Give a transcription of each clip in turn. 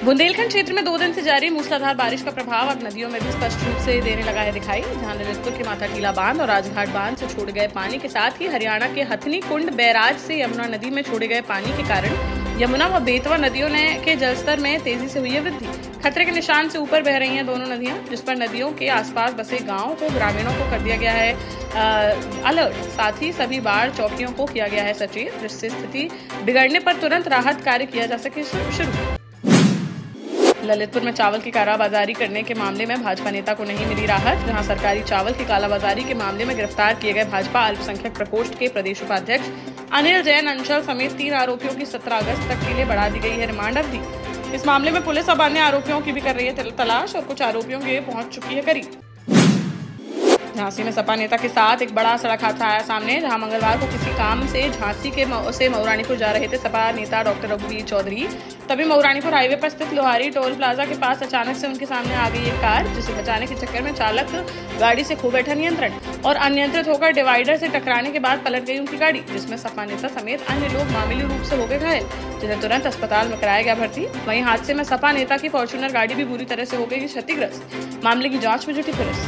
बुंदेलखंड क्षेत्र में 2 दिन से जारी मूसलाधार बारिश का प्रभाव अब नदियों में भी स्पष्ट रूप से देने लगा है दिखाई। जहां ललितपुर के माथा टीला बांध और राजघाट बांध से छोड़े गए पानी के साथ ही हरियाणा के हथनी कुंड बैराज से यमुना नदी में छोड़े गए पानी के कारण यमुना व बेतवा नदियों के जलस्तर में तेजी से हुई है वृद्धि। खतरे के निशान से ऊपर बह रही हैं दोनों नदियां, जिस पर नदियों के आसपास बसे गांवों को ग्रामीणों को कर दिया गया है अलर्ट। साथ ही सभी बाढ़ चौकियों को किया गया है सचेत, जिससे स्थिति बिगड़ने पर तुरंत राहत कार्य किया जा सके शुरू। ललितपुर में चावल की कालाबाजारी करने के मामले में भाजपा नेता को नहीं मिली राहत। जहां सरकारी चावल की कालाबाजारी के मामले में गिरफ्तार किए गए भाजपा अल्पसंख्यक प्रकोष्ठ के प्रदेश उपाध्यक्ष अनिल जैन अंचल समेत 3 आरोपियों की 17 अगस्त तक के लिए बढ़ा दी गई है रिमांड अवधि। इस मामले में पुलिस अब अन्य आरोपियों की भी कर रही है तलाश और कुछ आरोपियों के पहुंच चुकी है करीब। झांसी में सपा नेता के साथ एक बड़ा सड़क हादसा आया सामने। जहां मंगलवार को किसी काम से झांसी से मऊरानीपुर जा रहे थे सपा नेता डॉक्टर रघुवीर चौधरी, तभी मऊरानीपुर हाईवे पर स्थित लोहारी टोल प्लाजा के पास अचानक से उनके सामने आ गई एक कार, जिसे बचाने के चक्कर में चालक गाड़ी से खो बैठा नियंत्रण और अनियंत्रित होकर डिवाइडर से टकराने के बाद पलट गई उनकी गाड़ी, जिसमें सपा नेता समेत अन्य लोग मामूली रूप से हो गए घायल, जिन्हें तुरंत अस्पताल में कराया गया भर्ती। वहीं हादसे में सपा नेता की फॉर्च्यूनर गाड़ी भी बुरी तरह से हो गई क्षतिग्रस्त। मामले की जांच में जुटी पुलिस।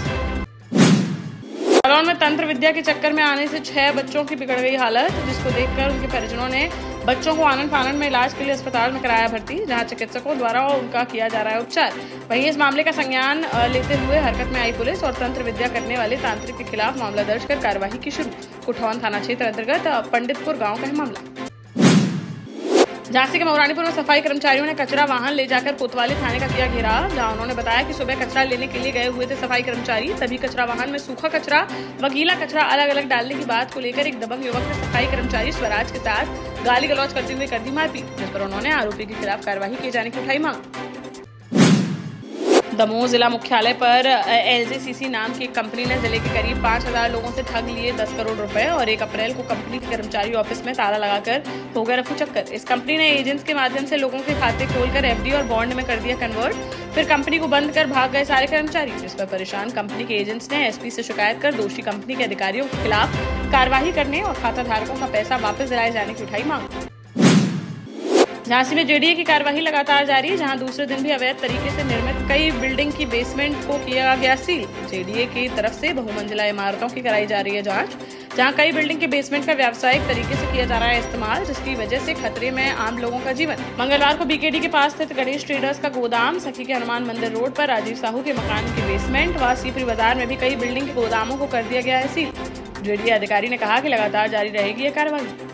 जालौन में तंत्र विद्या के चक्कर में आने से 6 बच्चों की बिगड़ गई हालत, जिसको देखकर उनके परिजनों ने बच्चों को आनंद फानंद में इलाज के लिए अस्पताल में कराया भर्ती, जहां चिकित्सकों द्वारा उनका किया जा रहा है उपचार। वहीं इस मामले का संज्ञान लेते हुए हरकत में आई पुलिस और तंत्र विद्या करने वाले तांत्रिक के खिलाफ मामला दर्ज कर कार्यवाही की शुरू। कुठौन थाना क्षेत्र अंतर्गत पंडितपुर गाँव का है मामला। झांसी के मऊरानीपुर में सफाई कर्मचारियों ने कचरा वाहन ले जाकर कोतवाली थाने का किया घेराव। जहां उन्होंने बताया कि सुबह कचरा लेने के लिए गए हुए थे सफाई कर्मचारी, तभी कचरा वाहन में सूखा कचरा व गीला कचरा अलग अलग डालने की बात को लेकर एक दबंग युवक ने सफाई कर्मचारी स्वराज के साथ गाली गलौज करते हुए कर दी मारपीट, जिस पर उन्होंने आरोपी के खिलाफ कार्रवाई किए जाने की उठाई मांग। दमोह जिला मुख्यालय पर LJCC नाम की एक कंपनी ने जिले के करीब 5000 लोगों से ठग लिए 10 करोड़ रुपए और 1 अप्रैल को कंपनी के कर्मचारी ऑफिस में ताला लगाकर हो गए रफू चक्कर। इस कंपनी ने एजेंट्स के माध्यम से लोगों के खाते खोलकर FD और बॉन्ड में कर दिया कन्वर्ट, फिर कंपनी को बंद कर भाग गए सारे कर्मचारी, जिस पर परेशान कंपनी के एजेंट्स ने SP से शिकायत कर दोषी कंपनी के अधिकारियों के खिलाफ कार्रवाई करने और खाता धारकों का पैसा वापस दिलाए जाने की उठाई मांग। झांसी में JDA की कार्यवाही लगातार जारी, जहां दूसरे दिन भी अवैध तरीके से निर्मित कई बिल्डिंग की बेसमेंट को किया गया सील। JDA की तरफ से बहुमंजिला इमारतों की कराई जा रही है जांच, जहां कई बिल्डिंग के बेसमेंट का व्यावसायिक तरीके से किया जा रहा है इस्तेमाल, जिसकी वजह से खतरे में आम लोगों का जीवन। मंगलवार को BKD के पास स्थित गणेश ट्रेडर्स का गोदाम, सखी के हनुमान मंदिर रोड पर राजीव साहू के मकान के बेसमेंट व सीपरी बाजार में भी कई बिल्डिंग के गोदामों को कर दिया गया है सील। JDA अधिकारी ने कहा कि लगातार जारी रहेगी यह कार्रवाई।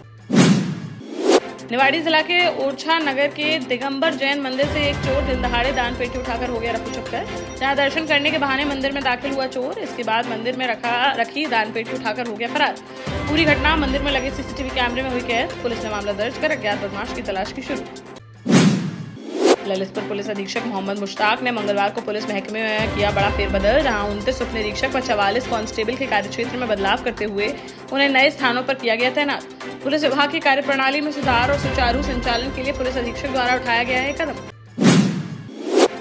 निवाड़ी जिला के ओरछा नगर के दिगंबर जैन मंदिर से एक चोर दिन दहाड़े दान पेटी उठाकर हो गया रफू चक्कर। जहां दर्शन करने के बहाने मंदिर में दाखिल हुआ चोर, इसके बाद मंदिर में रखी दान पेटी उठाकर हो गया फरार। पूरी घटना मंदिर में लगे CCTV कैमरे में हुई कैद। पुलिस ने मामला दर्ज कर अज्ञात बदमाश की तलाश की शुरू। ललितपुर पुलिस अधीक्षक मोहम्मद मुश्ताक ने मंगलवार को पुलिस महकमे में किया बड़ा फेरबदल, जहां 29 उप निरीक्षक व 44 कांस्टेबल के कार्यक्षेत्र में बदलाव करते हुए उन्हें नए स्थानों पर किया गया तैनात। पुलिस विभाग की कार्यप्रणाली में सुधार और सुचारू संचालन के लिए पुलिस अधीक्षक द्वारा उठाया गया है कदम।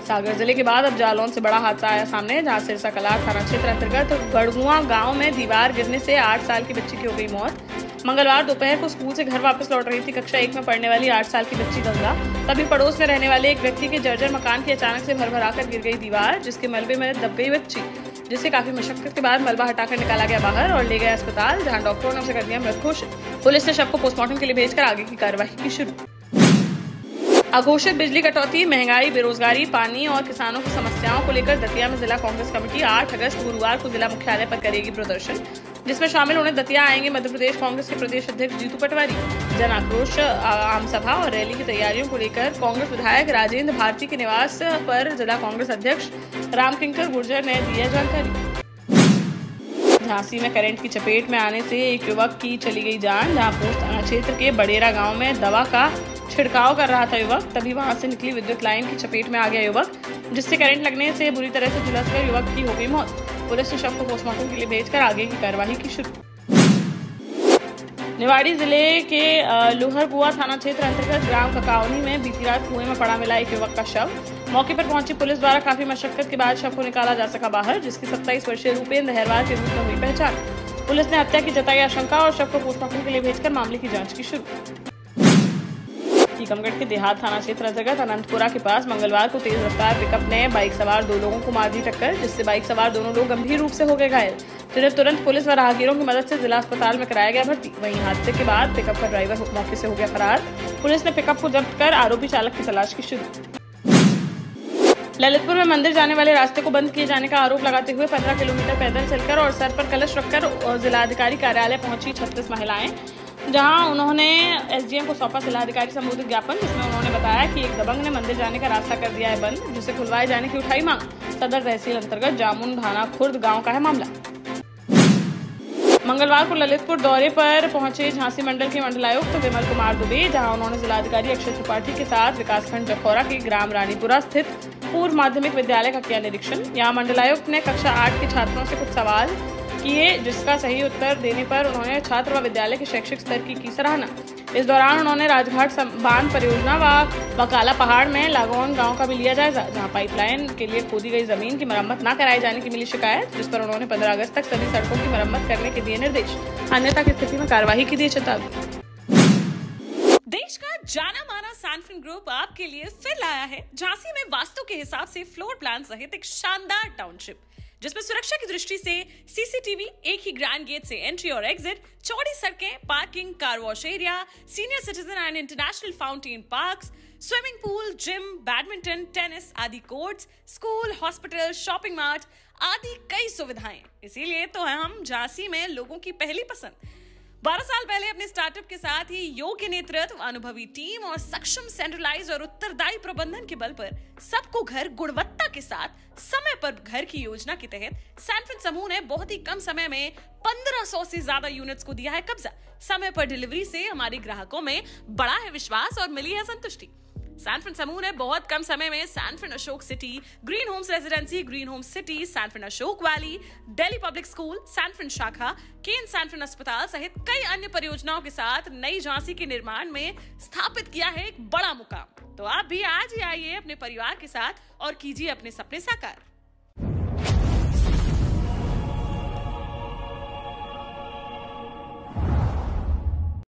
सागर जिले के बाद अब जालौन से बड़ा हादसा आया सामने, जहां सिरसा कलार थाना क्षेत्र अंतर्गत गड़गुआ गांव में दीवार गिरने से 8 साल की बच्ची की हो गई मौत। मंगलवार दोपहर को स्कूल से घर वापस लौट रही थी कक्षा 1 में पढ़ने वाली 8 साल की बच्ची गंगा, तभी पड़ोस में रहने वाले एक व्यक्ति के जर्जर मकान की अचानक से भरभराकर गिर गई दीवार, जिसके मलबे में दब गई बच्ची, जिसे काफी मशक्कत के बाद मलबा हटाकर निकाला गया बाहर और ले गया अस्पताल, जहां डॉक्टरों ने उसे कर दिया मृत घोषित। पुलिस ने शव को पोस्टमार्टम के लिए भेजकर आगे की कार्यवाही की शुरू। अघोषित बिजली कटौती, महंगाई, बेरोजगारी, पानी और किसानों की समस्याओं को लेकर दतिया में जिला कांग्रेस कमेटी 8 अगस्त गुरुवार को जिला मुख्यालय पर करेगी प्रदर्शन, जिसमें शामिल होने दतिया आएंगे मध्य प्रदेश कांग्रेस के प्रदेश अध्यक्ष जीतू पटवारी। जन आक्रोश आम सभा और रैली की तैयारियों को लेकर कांग्रेस विधायक राजेंद्र भारती के निवास पर जिला कांग्रेस अध्यक्ष रामकिंकर गुर्जर ने दिया जानकारी। झांसी में करंट की चपेट में आने से एक युवक की चली गई जान। जहां पोस्ट थाना क्षेत्र के बडेरा गांव में दवा का छिड़काव कर रहा था युवक, तभी वहां से निकली विद्युत लाइन की चपेट में आ गया युवक, जिससे करंट लगने से बुरी तरह से झुलसकर युवक की हो गई मौत। पुलिस ने शव को पोस्टमार्टम के लिए भेजकर आगे की कार्यवाही की शुरू। निवाड़ी जिले के लोहरगुआ थाना क्षेत्र अंतर्गत ग्राम ककावनी में बीती रात कुएं में पड़ा मिला एक युवक का शव। मौके पर पहुंची पुलिस द्वारा काफी मशक्कत के बाद शव को निकाला जा सका बाहर, जिसकी 27 वर्षीय रूपेंद्र अहरवार के रूप में हुई पहचान। पुलिस ने हत्या की जताई आशंका और शव को पोस्टमार्टम के लिए भेजकर मामले की जांच की शुरू। टीकमगढ़ के देहात थाना क्षेत्र अंतर्गत अनंतपुरा के पास मंगलवार को तेज रफ्तार पिकअप ने बाइक सवार 2 लोगों को मार दी टक्कर, जिससे बाइक सवार दोनों लोग गंभीर रूप से हो गए घायल, जिन्हें तुरंत पुलिस व राहगीरों की मदद से जिला अस्पताल में कराया गया भर्ती। वहीं हादसे के बाद पिकअप का ड्राइवर मौके से हो गया फरार। पुलिस ने पिकअप को जब्त कर आरोपी चालक की तलाश की शुरू। ललितपुर में मंदिर जाने वाले रास्ते को बंद किए जाने का आरोप लगाते हुए 15 किलोमीटर पैदल चलकर और सर पर कलश रखकर जिलाधिकारी कार्यालय पहुंची 36 महिलाएं, जहां उन्होंने एसडीएम को सौंपा जिलाधिकारी संबोधित ज्ञापन, जिसमें उन्होंने बताया कि एक दबंग ने मंदिर जाने का रास्ता कर दिया है बंद, जिसे खुलवाए जाने की उठाई मांग। सदर तहसील अंतर्गत जामुन भाना खुर्द गाँव का है मामला। मंगलवार को ललितपुर दौरे पर पहुंचे झांसी मंडल के मंडलायुक्त विमल कुमार दुबे, जहां उन्होंने जिलाधिकारी अक्षय त्रिपाठी के साथ विकासखंड जखौरा के ग्राम रानीपुरा स्थित पूर्व माध्यमिक विद्यालय का किया निरीक्षण। यहाँ मंडलायुक्त ने कक्षा 8 के छात्रों से कुछ सवाल किए, जिसका सही उत्तर देने पर उन्होंने छात्र व विद्यालय के शैक्षिक स्तर की सराहना। इस दौरान उन्होंने राजघाट बांध परियोजना व काला पहाड़ में लागौन गांव का भी लिया जायजा, जहां पाइपलाइन के लिए खोदी गई जमीन की मरम्मत न कराए जाने की मिली शिकायत, जिस पर उन्होंने 15 अगस्त तक सभी सड़कों की मरम्मत करने के दिए निर्देश, अन्यथा की स्थिति में कार्रवाई की दी चेतावनी। देश का जाना माना सैनफिन ग्रुप आपके लिए फिर लाया है झांसी में वास्तु के हिसाब से फ्लोर प्लान सहित एक शानदार टाउनशिप, जिसमें सुरक्षा की दृष्टि से सीसीटीवी, एक ही ग्रैंड गेट से एंट्री और एग्जिट, चौड़ी सड़कें, parking, car wash area, senior citizen and international fountain parks, swimming pool, gym, badminton, tennis आदि courts, school, hospital, shopping mart आदि कई सुविधाएं। इसीलिए तो हम झांसी में लोगों की पहली पसंद। 12 साल पहले अपने स्टार्टअप के साथ ही योग्य नेतृत्व, अनुभवी टीम और सक्षम सेंट्रलाइज्ड और उत्तरदायी प्रबंधन के बल पर सबको घर गुणवत्ता के साथ समय पर घर की योजना के तहत सैनफिन समूह ने बहुत ही कम समय में 1500 से ज्यादा यूनिट्स को दिया है कब्जा। समय पर डिलीवरी से हमारे ग्राहकों में बड़ा है विश्वास और मिली है संतुष्टि। सैनफिन समूह ने बहुत कम समय में सैनफिन Ashok city, green homes residency, green homes city, सैनफिन Ashok valley, Delhi public school, सैनफिन शाखा, केन सैनफिन अस्पताल सहित कई अन्य परियोजनाओं के साथ नई झांसी के निर्माण में स्थापित किया है एक बड़ा मुकाम। तो आप भी आज ही आइए अपने परिवार के साथ और कीजिए अपने सपने साकार।